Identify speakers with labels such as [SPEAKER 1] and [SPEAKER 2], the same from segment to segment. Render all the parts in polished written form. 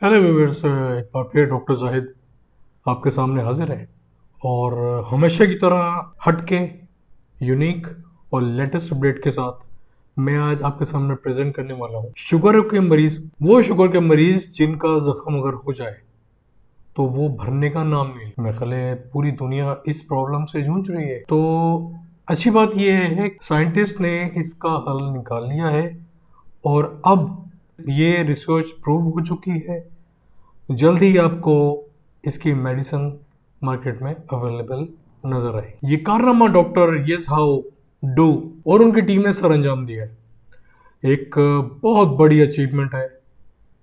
[SPEAKER 1] Hello viewers, एक बार फिर doctor Zahid आपके सामने हाजिर है और हमेशा की तरह हटके, यूनिक और लेटेस्ट अपडेट के साथ मैं आज आपके सामने प्रेजेंट करने वाला हूँ शुगर के मरीज। वो शुगर के मरीज जिनका जख्म अगर हो जाए तो वो भरने का नाम नहीं। मेरे ख्याल है पूरी दुनिया इस प्रॉब्लम से जूझ रही है। तो अच्छी बात यह है साइंटिस्ट ने इसका हल निकाल लिया है और अब ये रिसर्च प्रूव हो चुकी है। जल्द ही आपको इसकी मेडिसिन मार्केट में अवेलेबल नजर आए। ये कारनामा डॉक्टर येस हाओ डू और उनकी टीम ने सर अंजाम दिया है। एक बहुत बड़ी अचीवमेंट है,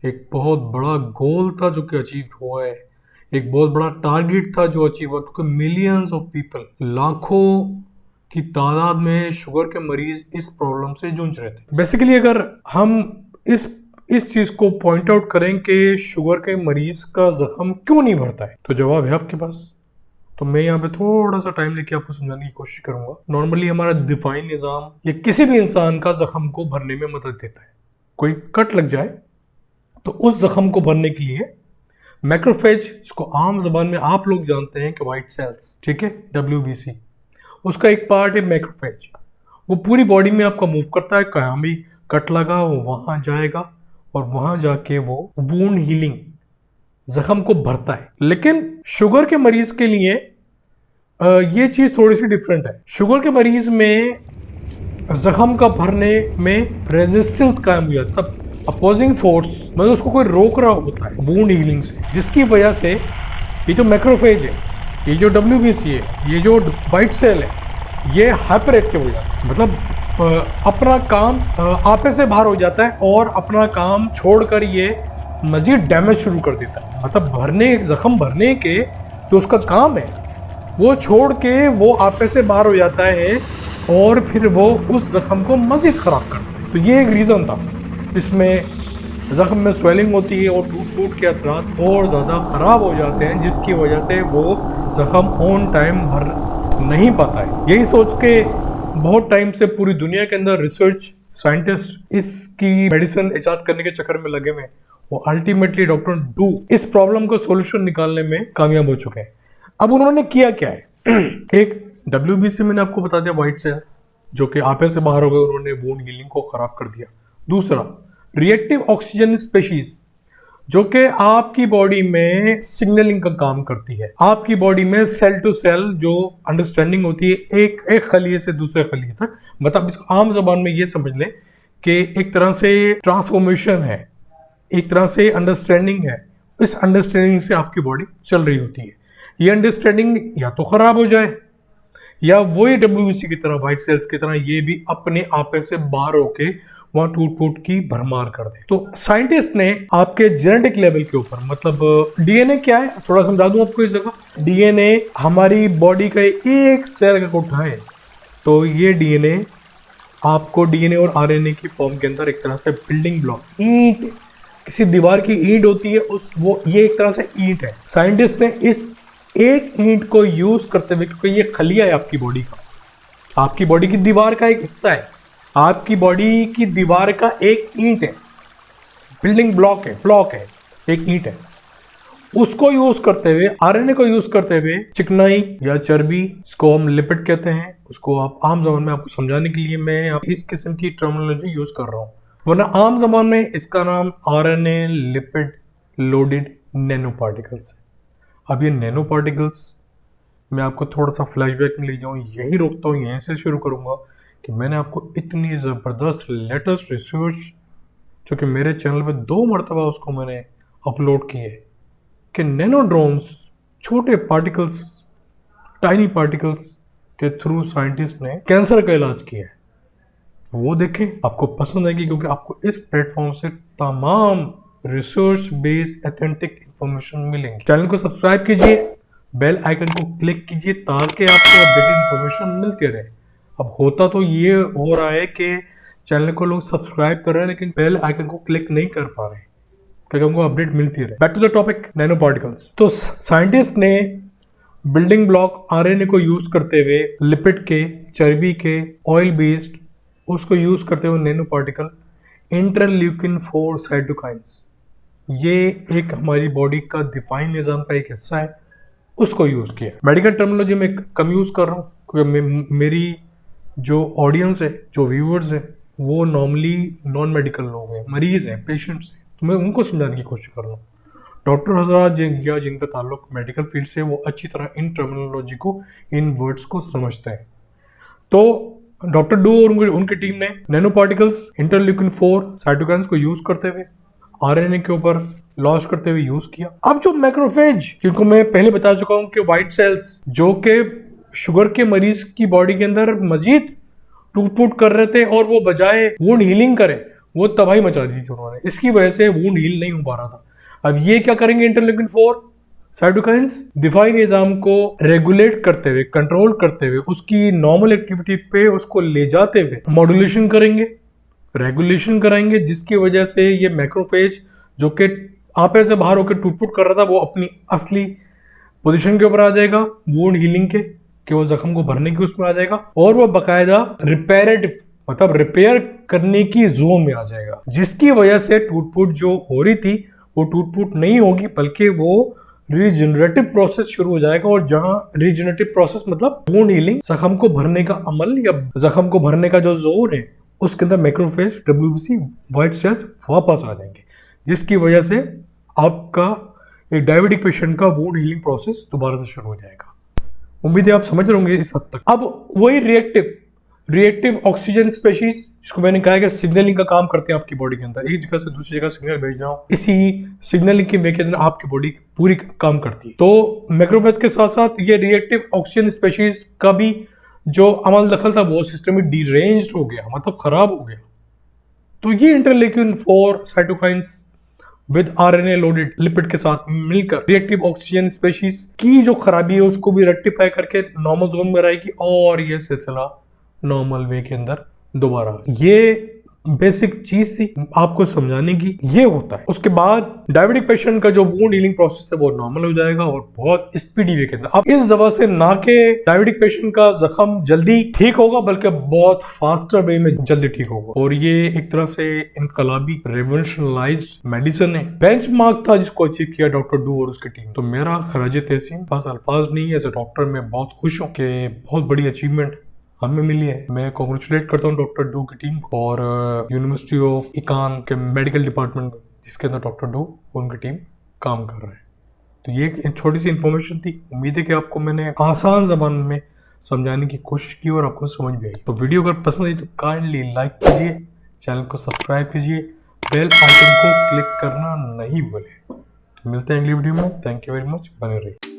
[SPEAKER 1] एक बहुत बड़ा गोल था जो कि अचीव हुआ है, एक बहुत बड़ा टारगेट था जो अचीव हुआ, क्योंकि मिलियंस ऑफ पीपल, लाखों की तादाद में शुगर के मरीज इस प्रॉब्लम से जूझ रहे थे। बेसिकली अगर हम इस चीज को पॉइंट आउट करें कि शुगर के मरीज का जख्म क्यों नहीं भरता है, तो जवाब है आपके पास। तो मैं यहाँ पे थोड़ा सा टाइम लेके आपको समझाने की कोशिश करूंगा। नॉर्मली हमारा दिफाई निजाम या किसी भी इंसान का जख्म को भरने में मदद देता है। कोई कट लग जाए तो उस जख्म को भरने के लिए मैक्रोफेज, जिसको आम जबान में आप लोग जानते हैं कि व्हाइट सेल्स, ठीक है, WBC, उसका एक पार्ट है मैक्रोफेज। वो पूरी बॉडी में आपका मूव करता है, कहाँ भी कट लगा वो वहां जाएगा और वहां जाके वो वूंड हीलिंग, जख्म को भरता है। लेकिन शुगर के मरीज के लिए ये चीज थोड़ी सी डिफरेंट है। शुगर के मरीज में जख्म का भरने में रेजिस्टेंस कायम हो जाता है, अपोजिंग फोर्स, मतलब उसको कोई रोक रहा होता है वूंड हीलिंग से, जिसकी वजह से ये जो मैक्रोफेज है, ये जो WBC है, ये जो व्हाइट सेल है, ये हाइपर एक्टिव हो जाता है। मतलब अपना काम आपे से बाहर हो जाता है और अपना काम छोड़कर ये मजीद डैमेज शुरू कर देता है। मतलब जख्म भरने के जो उसका काम है वो छोड़ के वो आपे से बाहर हो जाता है और फिर वो उस जख्म को मजीद खराब करता है। तो ये एक रीज़न था जिसमें जख्म में स्वेलिंग होती है और टूट के असरात और ज़्यादा ख़राब हो जाते हैं, जिसकी वजह से वो जख्म ऑन टाइम भर नहीं पाता है। यही सोच के बहुत टाइम से पूरी दुनिया के अंदर रिसर्च साइंटिस्ट इसकी मेडिसिन इजाद करने के चक्कर में लगे हुए, वो अल्टीमेटली डॉक्टर डू इस प्रॉब्लम को सॉल्यूशन निकालने में कामयाब हो चुके हैं। अब उन्होंने किया क्या है एक WBC मैंने आपको बता दिया, व्हाइट सेल्स जो कि आपे से बाहर हो गए, उन्होंने वूंड हीलिंग को खराब कर दिया। दूसरा, रिएक्टिव ऑक्सीजन स्पीशीज जो कि आपकी बॉडी में सिग्नलिंग का काम करती है। आपकी बॉडी में सेल टू सेल जो अंडरस्टैंडिंग होती है एक खलिए से दूसरे खलिए तक, मतलब इसको आम जबान में ये समझ लें कि एक तरह से ट्रांसफॉर्मेशन है, एक तरह से अंडरस्टैंडिंग है। इस अंडरस्टैंडिंग से आपकी बॉडी चल रही होती है। ये अंडरस्टैंडिंग या तो खराब हो जाए या वही WBC की तरह, व्हाइट सेल्स की तरह, ये भी अपने आपे से बाहर होके वहां टूट की भरमार कर दे। तो साइंटिस्ट ने आपके जेनेटिक लेवल के ऊपर, मतलब DNA क्या है थोड़ा समझा दूं आपको इस जगह। DNA हमारी बॉडी का एक सेल का उठाए तो ये DNA आपको DNA और RNA की फॉर्म के अंदर एक तरह से बिल्डिंग ब्लॉक, ईंट, किसी दीवार की ईंट होती है ये एक तरह से ईंट है। साइंटिस्ट ने इस एक ईंट को यूज करते हुए, क्योंकि ये खलिया है आपकी बॉडी का, आपकी बॉडी की दीवार का एक हिस्सा है, आपकी बॉडी की दीवार का एक ईंट है, बिल्डिंग ब्लॉक है, एक ईंट है, उसको यूज करते हुए, RNA को यूज करते हुए, चिकनाई या चर्बी, इसको हम लिपिड कहते हैं, उसको आप आम जबान में आपको समझाने के लिए मैं इस किस्म की टर्मिनोलॉजी यूज कर रहा हूँ, वरना आम जबान में इसका नाम RNA lipid loaded nano particles है। अब ये नैनो पार्टिकल्स मैं आपको थोड़ा सा फ्लैशबैक में ले जाऊँ, यही रोकता हूँ, यहीं से शुरू करूँगा कि मैंने आपको इतनी ज़बरदस्त लेटेस्ट रिसर्च जो कि मेरे चैनल पे 2 मरतबा उसको मैंने अपलोड किए कि नैनो ड्रोन्स, छोटे पार्टिकल्स, टाइनी पार्टिकल्स के थ्रू साइंटिस्ट ने कैंसर का इलाज किया है। वो देखें, आपको पसंद आएगी, क्योंकि आपको इस प्लेटफॉर्म से तमाम रिसर्च बेस्ड ऑथेंटिक इंफॉर्मेशन मिलेंगी। चैनल को सब्सक्राइब कीजिए, बेल आइकन को क्लिक कीजिए ताकि आपको अपडेटेड इंफॉर्मेशन मिलती रहे। अब होता तो ये हो रहा है कि चैनल को लोग सब्सक्राइब कर रहे हैं लेकिन बेल आइकन को क्लिक नहीं कर पा रहे, क्योंकि उनको अपडेट मिलती रहे। Back to the topic, nano particles. तो साइंटिस्ट ने बिल्डिंग ब्लॉक RNA को यूज करते हुए, लिपिड के, चर्बी के, ऑयल बेस्ड, उसको यूज करते हुए नैनो पार्टिकल इंटरल्यूकिन 4 साइटोकाइंस, ये एक हमारी बॉडी का दिफाई निज़ाम का एक हिस्सा है, उसको यूज़ किया। मेडिकल टर्मिनोलॉजी में कम यूज़ कर रहा हूँ क्योंकि मेरी जो ऑडियंस है, जो व्यूअर्स हैं, वो नॉर्मली नॉन मेडिकल लोग हैं, मरीज़ हैं, पेशेंट्स हैं, तो मैं उनको समझाने की कोशिश कर रहा हूँ। डॉक्टर हजरात या जिनका ताल्लुक मेडिकल फील्ड से, वो अच्छी तरह इन टर्मिनोलॉजी को, इन वर्ड्स को समझते हैं। तो डॉक्टर डू और उनकी टीम ने नैनो पार्टिकल्स, इंटरल्यूकिन 4, साइटोकाइन्स को यूज करते हुए आरएनए के ऊपर लॉन्च करते हुए यूज किया। अब जो मैक्रोफेज, जिनको मैं पहले बता चुका हूं कि व्हाइट सेल्स जो कि शुगर के मरीज की बॉडी के अंदर मजीद टूट फूट कर रहे थे और वो बजाय वुंड हीलिंग करे, वो तबाही मचा दी थी उन्होंने। इसकी वजह से वुंड हील नहीं हो पा रहा था। अब ये क्या करेंगे, इंटरल्यूकिन 4 साइटोकाइन्स दिफाई निज़ाम को रेगुलेट करते हुए, कंट्रोल करते हुए, उसकी नॉर्मल एक्टिविटी पे उसको ले जाते हुए मॉड्यूलेशन करेंगे, रेगुलेशन कराएंगे, जिसकी वजह से ये मैक्रोफेज जो कि आपे से बाहर होकर टूट-फूट कर रहा था, वो अपनी असली पोजीशन के ऊपर आ जाएगा, वुंड हीलिंग के, कि वो जख्म को भरने की उसमें आ जाएगा, और वो बाकायदा रिपेरेटिव, मतलब रिपेयर करने की जोन में आ जाएगा, जिसकी वजह से टूट-फूट जो हो रही थी वो टूट-फूट नहीं होगी, बल्कि वो रीजनरेटिव प्रोसेस शुरू हो जाएगा। और जहां रीजनरेटिव प्रोसेस मतलब वुंड हीलिंग, जख्म को भरने का अमल या जख्म को भरने का जो जोर है, उसके अंदर मैक्रोफेज, डब्ल्यूबीसी, व्हाइट सेल्स वापस आ जाएंगे, जिसकी वजह से आपका एक डायबिटिक पेशेंट का वुंड हीलिंग प्रोसेस दोबारा से शुरू हो जाएगा। उम्मीद है आप समझ रहे होंगे इस हद तक। अब वही रिएक्टिव ऑक्सीजन स्पेशीज, जिसको मैंने कहा कि सिग्नलिंग का काम करते हैं आपकी बॉडी के अंदर, एक जगह से दूसरी जगह सिग्नल भेजना हो, इसी सिग्नलिंग के वे के अंदर आपकी बॉडी पूरी काम करती है। तो मैक्रोफेज के साथ साथ ये रिएक्टिव ऑक्सीजन स्पेशीज का भी जो अमल दखल था वो सिस्टम में डीरेंज्ड हो गया, मतलब खराब हो गया। तो ये interleukin 4 cytokines with RNA loaded lipid के साथ मिलकर रिएक्टिव ऑक्सीजन स्पेशीज की जो खराबी है उसको भी रेक्टिफाई करके नॉर्मल जोन में रहेगी, और ये सिलसिला नॉर्मल वे के अंदर दोबारा। ये बेसिक चीज थी आपको समझाने की, ये होता है। उसके बाद डायबिटिक पेशेंट का जो वुंड हीलिंग प्रोसेस है वो नॉर्मल हो जाएगा, और बहुत स्पीडी वे के अंदर। अब इस दवा से ना के डायबिटिक पेशेंट का जख्म जल्दी ठीक होगा, बल्कि बहुत फास्टर वे में जल्दी ठीक होगा। और ये एक तरह से इनकलाबी रेवोल्यूशनलाइज्ड मेडिसिन है, बेंचमार्क था जिसको अचीव किया डॉक्टर डू और उसकी टीम। तो मेरा खराज तहसीन, बस अल्फाज नहीं है, एज ए डॉक्टर मैं बहुत खुश हूँ कि बहुत बड़ी अचीवमेंट हमें मिली है। मैं कॉन्ग्रेचुलेट करता हूँ डॉक्टर डू की टीम और यूनिवर्सिटी ऑफ इकान के मेडिकल डिपार्टमेंट जिसके अंदर डॉक्टर डू और उनकी टीम काम कर रहे हैं। तो ये एक छोटी सी इन्फॉर्मेशन थी। उम्मीद है कि आपको मैंने आसान ज़बान में समझाने की कोशिश की और आपको समझ भी आई। तो वीडियो अगर पसंद आई तो काइंडली लाइक कीजिए, चैनल को सब्सक्राइब कीजिए, बेल आइकन को क्लिक करना नहीं भूलें। तो मिलते हैं अगली वीडियो में। थैंक यू वेरी मच, बने रहिए।